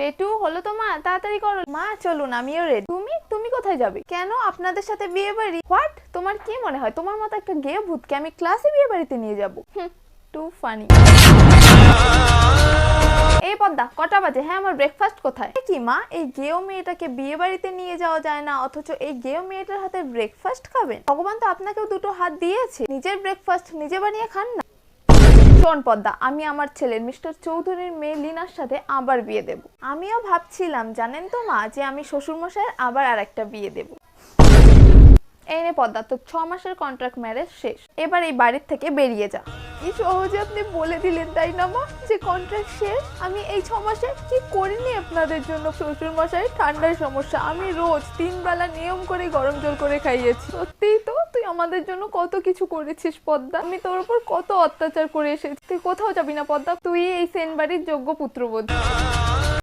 বেটু হলো তো মা, তাড়াতাড়ি করো। মা চলুন, আমিও রেডি। তুমি তুমি কোথায় যাবে? কেন, আপনাদের সাথে বিয়ে বাড়ি? হোয়াট? তোমার কি মনে হয় তোমার মতো একটা গে ভূতকে আমি ক্লাসে বিয়ে বাড়িতে নিয়ে যাবো? Too funny. এই পদ্মা, কটা বাজে? হ্যাঁ, আমার ব্রেকফাস্ট কোথায়? কি মা, এই গেও মেয়েটাকে বিয়ে বাড়িতে নিয়ে যাওয়া যায় না, অথচ এই গেও মেয়েটার হাতে ব্রেকফাস্ট খাবেন? ভগবান তো আপনাকেও দুটো হাত দিয়েছে, নিজের ব্রেকফাস্ট নিজে বানিয়ে খান না। শোন পদ্মা, আমি আমার ছেলের মিস্টার চৌধুরীর মেয়ে লিনার সাথে আবার বিয়ে দেব। আমিও ভাবছিলাম জানেন তো মা, যে আমি শ্বশুরমশাইয়ের আবার আরেকটা বিয়ে দেব। এই নে পদ্মা, তো 6 মাসের কন্ট্রাক্ট ম্যারেজ শেষ, এবার এই বাড়ির থেকে বেরিয়ে যা। কি সহজে আপনি বলে দিলেন তাই না মা, যে কন্ট্রাক্ট শেষ। আমি এই 6 মাসে কি করিনি আপনাদের জন্য? শ্বশুর মশাই ঠান্ডার সমস্যা, আমি রোজ 3 বেলা নিয়ম করে গরম জল করে খাইয়েছি। সত্যিই তো, তুই আমাদের জন্য কত কিছু করেছিস পদ্মা, আমি তোর উপর কত অত্যাচার করে এসেছি। তুই কোথাও যাবি না পদ্মা, তুই এই সেন বাড়ির যোগ্য পুত্রবধূ।